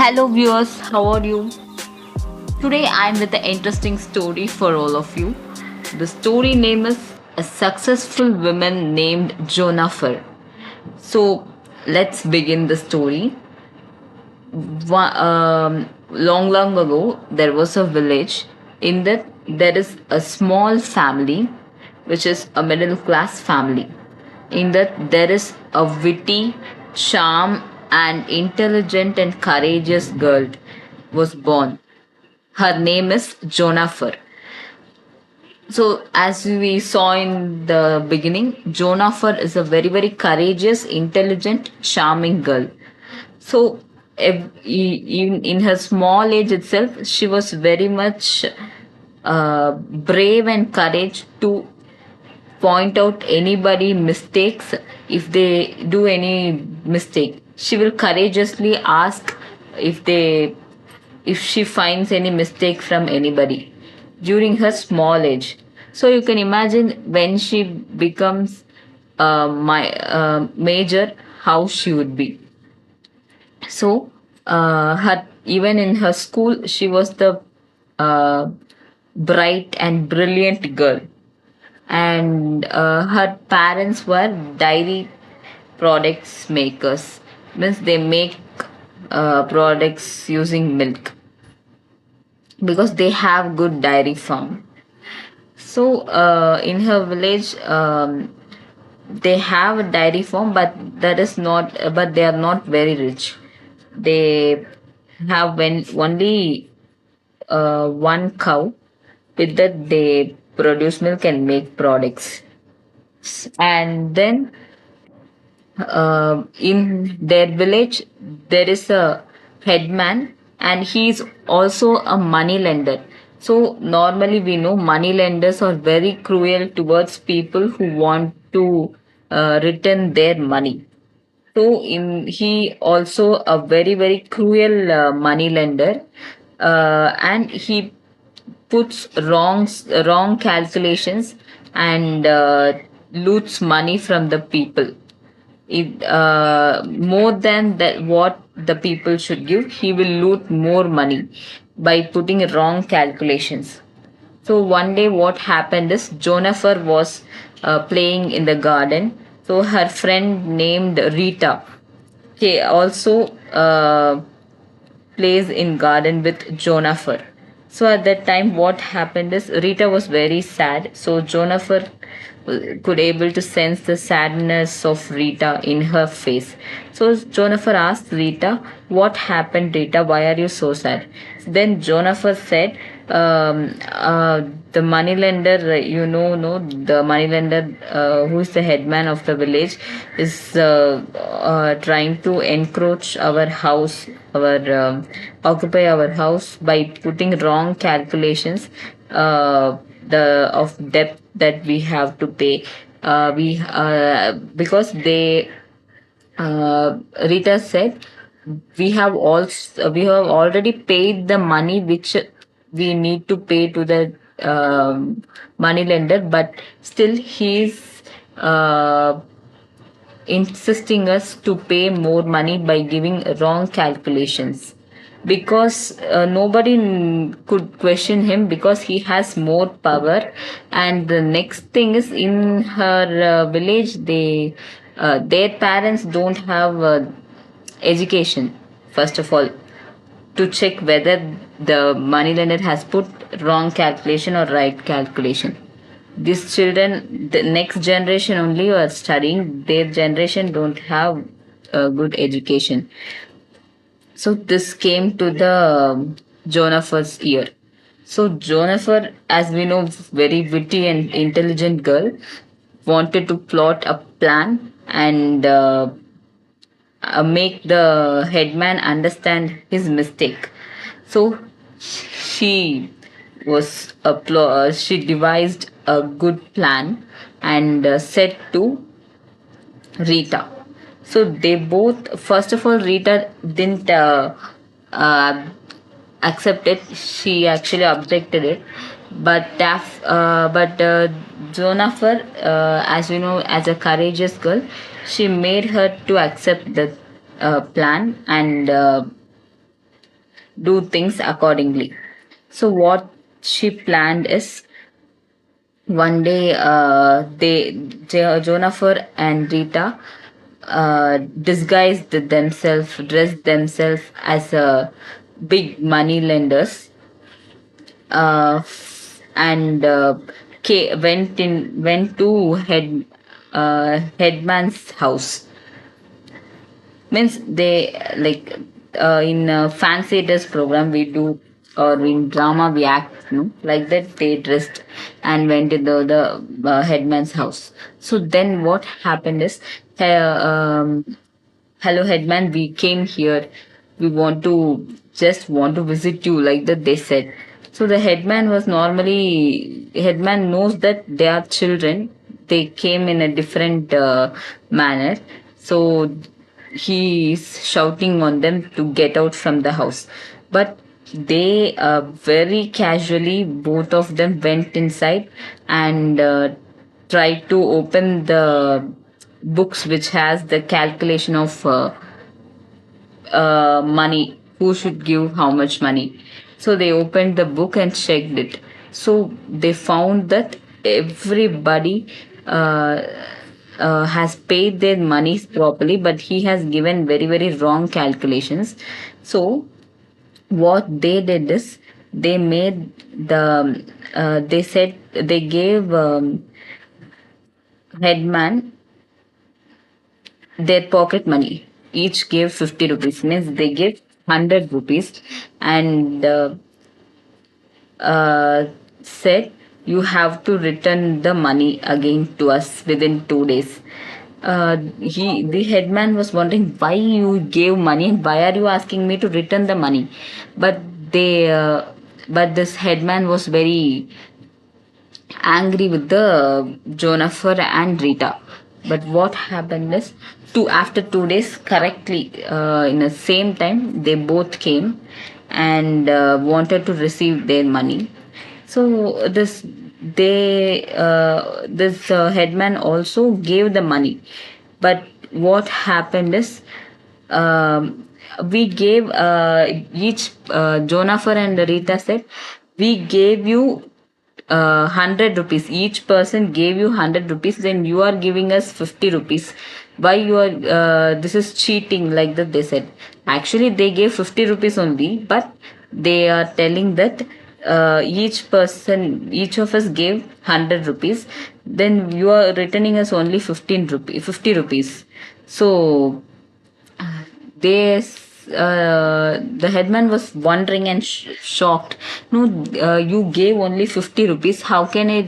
Hello, viewers, how are you? Today I'm with an interesting story for all of you. The story name is A Successful Woman Named Jonafer. So let's begin the story. Long ago, there was a village. In that, there is a small family, which is a middle class family. In that, there is a witty, charm, and intelligent and courageous girl was born. Her name is Jonafer. So, as we saw in the beginning, Jonafer is a very, very courageous, intelligent, charming girl. So, even in her small age itself, she was very much brave and courage to point out anybody mistakes. If they do any mistake, she will courageously ask if they if she finds any mistake from anybody during her small age. So you can imagine when she becomes my major, how she would be. So her even in her school, she was the uh, bright and brilliant girl, and her parents were dairy products makers. Means they make products using milk because they have good dairy farm. So in her village, they have a dairy farm, but but they are not very rich. They have only one cow. With that, they produce milk and make products. And then in their village, there is a headman, and he is also a money lender. So normally we know money lenders are very cruel towards people who want to return their money. So he also a very very cruel money lender, and he puts wrong calculations and loots money from the people. It more than that what the people should give, he will loot more money by putting wrong calculations. So one day what happened is Jonafer was playing in the garden. So her friend named Rita, he also plays in garden with Jonafer. So at that time, what happened is Rita was very sad. So Jonafer could able to sense the sadness of Rita in her face. So Jonafer asked Rita, "What happened, Rita? Why are you so sad?" Then Jonafer said, "The money lender, no, the money lender, who is the headman of the village, is trying to encroach our house, our occupy our house by putting wrong calculations, the of debt that we have to pay. We Because they Rita said, we have already paid the money which we need to pay to the money lender, but still he's insisting us to pay more money by giving wrong calculations, because nobody could question him because he has more power. And the next thing is, in her village, their parents don't have education, first of all, to check whether the moneylender has put wrong calculation or right calculation. These children, the next generation only are studying, their generation don't have a good education. So this came to the Jonafer's ear. So Jonafer, as we know, very witty and intelligent girl, wanted to plot a plan and make the headman understand his mistake. So she devised a good plan and said to Rita. So they both, first of all, Rita didn't uh, accept it. She actually objected it. But Jonafer, as we know, as a courageous girl, she made her to accept the plan, and do things accordingly. So what she planned is one day Jonafer and Rita disguised themselves, dressed themselves as big money lenders, and went to headman's house. Means they like in fancy dress program we do, or in drama we act, no? Like that they dressed and went to the headman's house. So then what happened is, hello headman, we came here, we want to visit you, like that they said. So the headman knows that they are children, they came in a different manner. So he is shouting on them to get out from the house, but they very casually, both of them went inside and tried to open the books which has the calculation of money, who should give how much money. So they opened the book and checked it. So they found that everybody has paid their monies properly, but he has given very, very wrong calculations. So what they did is, they made they said they gave headman their pocket money. Each gave 50 rupees, means they gave 100 rupees, and said, you have to return the money again to us within 2 days. The headman was wondering why you gave money and why are you asking me to return the money. But they but this headman was very angry with the Jonafer and Rita. But what happened is, after 2 days, correctly in the same time, they both came and wanted to receive their money. So this headman also gave the money, but what happened is, we gave each Jonafer and Rita said, we gave you 100 rupees, each person gave you 100 rupees, then you are giving us 50 rupees. Why you are this is cheating, like that they said. Actually they gave 50 rupees only, but they are telling that each of us gave 100 rupees, then you are returning us only 50 rupees. So they the headman was wondering and shocked. No, you gave only 50 rupees, how can I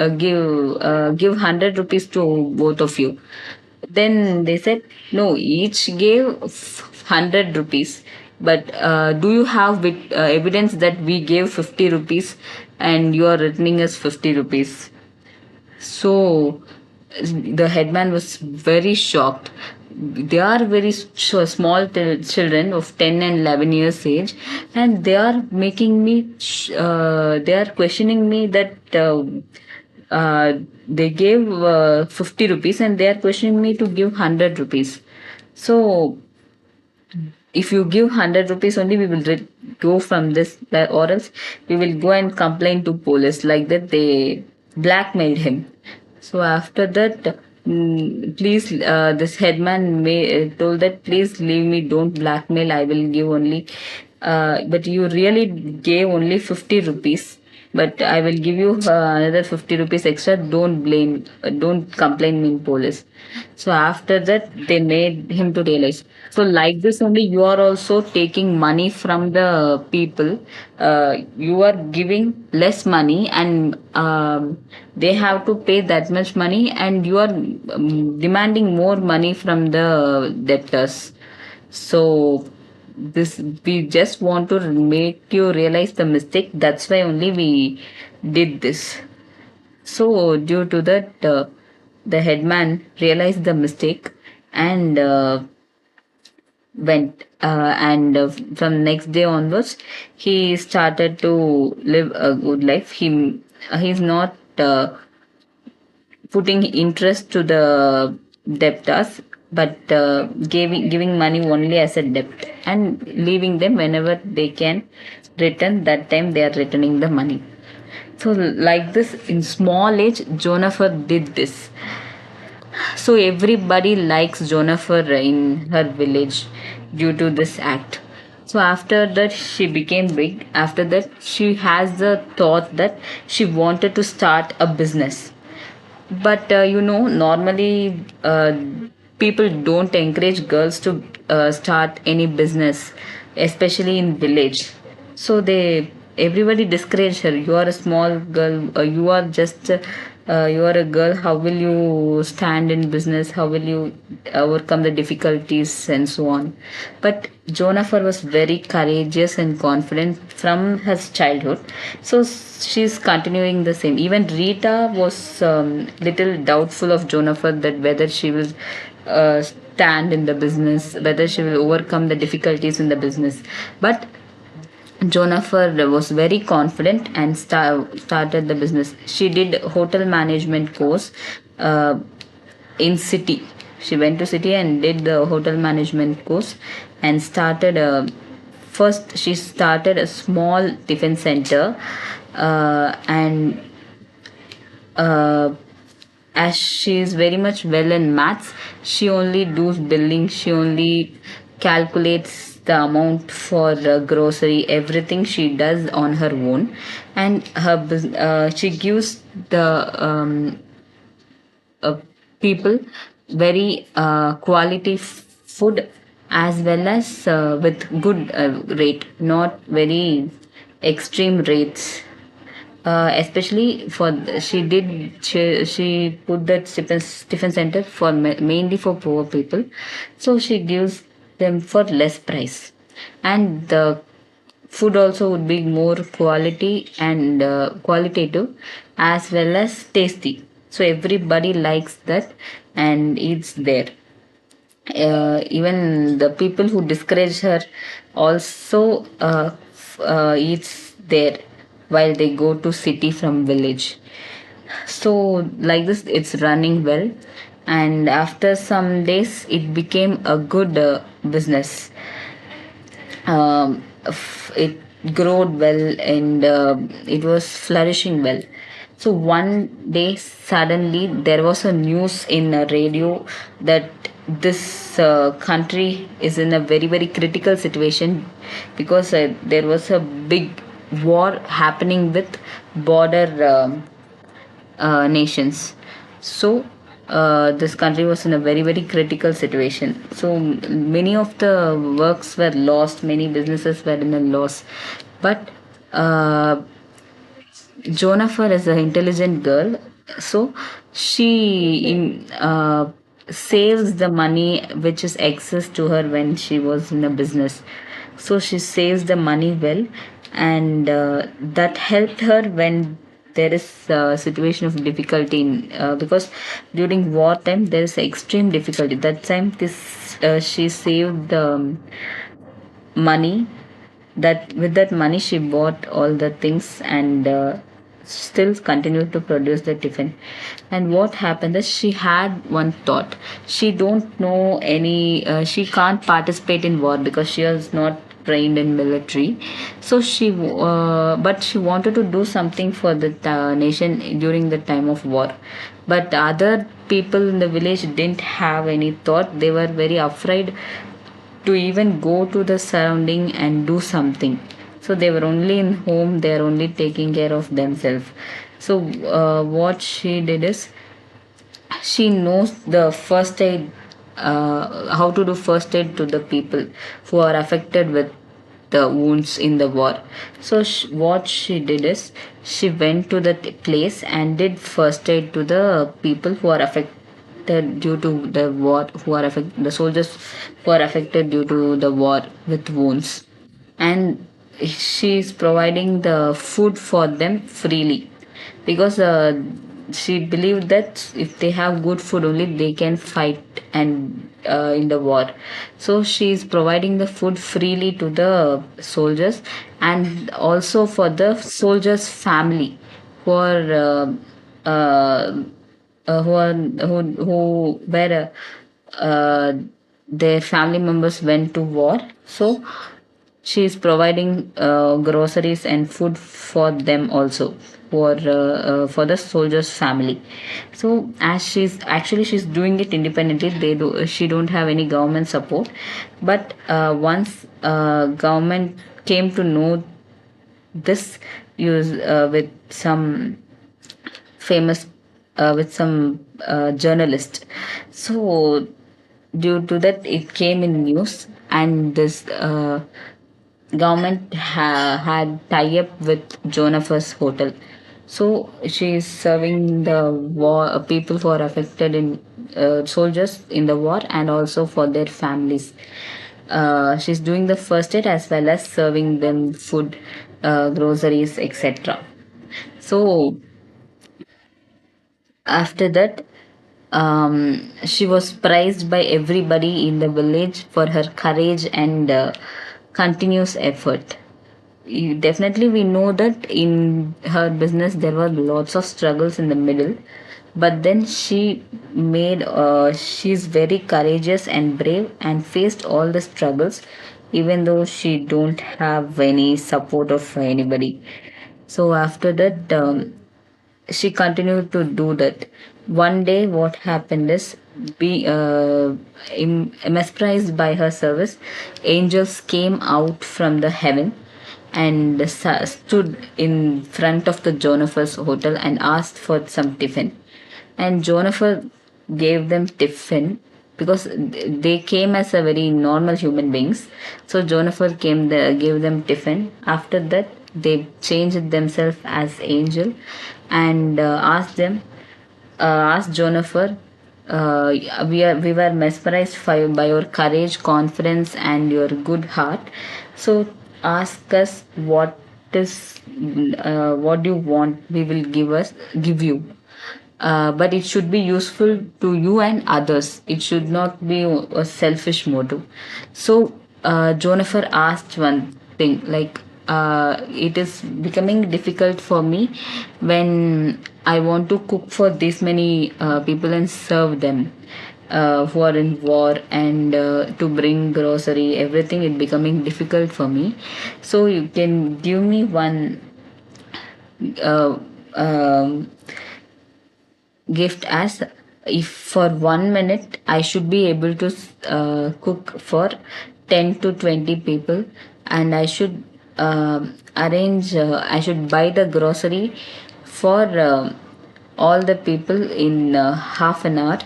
give 100 rupees to both of you? Then they said, no, each gave 100 rupees, but do you have evidence that we gave 50 rupees and you are returning us 50 rupees? So the headman was very shocked. They are very small children of 10 and 11 years age, and they are making me, they are questioning me that they gave 50 rupees and they are questioning me to give 100 rupees. So if you give 100 rupees only, we will go from this, or else we will go and complain to police, like that they blackmailed him. So after that, please, this headman told that, please leave me, don't blackmail, I will give only, but you really gave only 50 rupees, but I will give you another 50 rupees extra, don't complain me in police. So after that they made him to realize, so like this only, you are also taking money from the people, you are giving less money, and they have to pay that much money, and you are demanding more money from the debtors. So this, we just want to make you realize the mistake, that's why only we did this. So due to that, the headman realized the mistake and went, and from next day onwards he started to live a good life. He's not putting interest to the debtors. but giving money only as a debt and leaving them whenever they can return. That time they are returning the money. So like this, in small age, Jonafer did this. So everybody likes Jonafer in her village due to this act. So after that, she became big. After that, she has the thought that she wanted to start a business. But normally people don't encourage girls to start any business, especially in village. So everybody discourage her. You are a small girl. You are a girl. How will you stand in business? How will you overcome the difficulties and so on? But Jonafer was very courageous and confident from her childhood. So she's continuing the same. Even Rita was little doubtful of Jonafer, that whether she will stand in the business, whether she will overcome the difficulties in the business. But Jonafer was very confident and started the business. She did hotel management course uh, in city. She went to city and did the hotel management course and started a first. She started a small tiffin center, and uh, as she is very much well in maths, she only does billing. She only calculates the amount for grocery. Everything she does on her own, and she gives the uh, people very quality food, as well as with good rate, not very extreme rates. Especially for she put that Stephen Center for mainly for poor people, so she gives them for less price, and the food also would be more quality and qualitative, as well as tasty. So everybody likes that and eats there. Even the people who discourage her also eats there while they go to city from village. So like this, it's running well, and after some days it became a good business. It growed well, and it was flourishing well. So one day suddenly there was a news in a radio that this country is in a very very critical situation, because there was a big war happening with border nations. So this country was in a very very critical situation. So many of the works were lost, many businesses were in a loss. But Jonafer is an intelligent girl, so she saves the money which is excess to her when she was in a business. So she saves the money well, and that helped her when there is a situation of difficulty because during wartime there is extreme difficulty. That time this she saved money, that with that money she bought all the things, and still continued to produce the tiffin. And what happened is, she had one thought. She don't know any she can't participate in war because she was not trained in military. So but she wanted to do something for the nation during the time of war. But other people in the village didn't have any thought. They were very afraid to even go to the surrounding and do something. So they were only in home, they are only taking care of themselves. So what she did is, she knows the first aid, how to do first aid to the people who are affected with the wounds in the war. So what she did is, she went to the place and did first aid to the people who are affected due to the war, who are affected, the soldiers who are affected due to the war with wounds. And she is providing the food for them freely, because she believed that if they have good food only they can fight and in the war. So she is providing the food freely to the soldiers, and also for the soldiers family who are who were uh, their family members went to war. So she is providing groceries and food for them also, for the soldiers family. So as she's doing it independently, she don't have any government support. But once government came to know this, use with some famous with some journalist. So due to that, it came in news, and this government had tie up with Jonafer's hotel. So she is serving the war people who are affected in soldiers in the war, and also for their families. She's doing the first aid as well as serving them food, groceries, etc. So after that, she was prized by everybody in the village for her courage and continuous effort. Definitely, we know that in her business there were lots of struggles in the middle, but then she's very courageous and brave and faced all the struggles, even though she don't have any support of anybody. So after that, she continued to do that. One day, what happened is, be mesmerized by her service, angels came out from the heaven and stood in front of the Jonafer's hotel and asked for some tiffin. And Jonafer gave them tiffin because they came as a very normal human beings. So Jonafer came there, gave them tiffin. After that, they changed themselves as angel and asked Jonafer, we were mesmerized by your courage, confidence, and your good heart. So ask us what do you want. We will give you. But it should be useful to you and others. It should not be a selfish motive. So Jonafer asked one thing, like, it is becoming difficult for me when I want to cook for this many people and serve them who are in war, and to bring grocery, everything, it becoming difficult for me. So you can give me one uh, um, gift, as if for 1 minute I should be able to cook for 10 to 20 people, and I should I should buy the grocery for all the people in half an hour,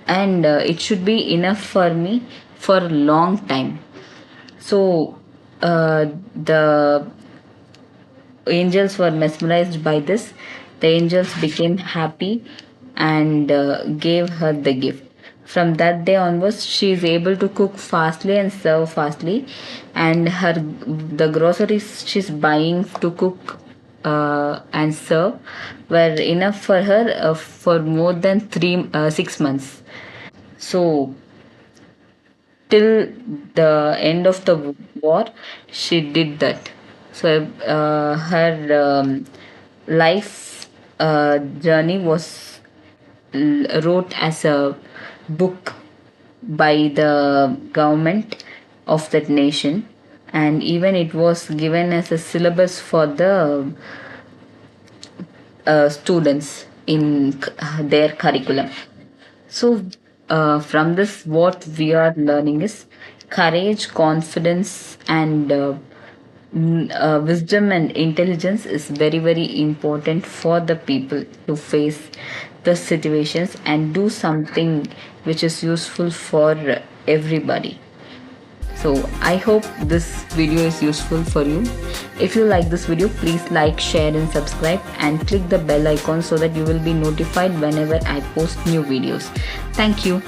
and it should be enough for me for a long time. So the angels were mesmerized by this. The angels became happy and gave her the gift. From that day onwards, she is able to cook fastly and serve fastly, and the groceries she's buying to cook and serve were enough for her for more than 6 months. So till the end of the war, she did that. So her life journey was wrote as a book by the government of that nation, and even it was given as a syllabus for the students in their curriculum. So, from this, what we are learning is courage, confidence, and wisdom and intelligence is very, very important for the people to face the situations and do something which is useful for everybody. So I hope this video is useful for you. If you like this video, please like, share and subscribe, and click the bell icon so that you will be notified whenever I post new videos. Thank you.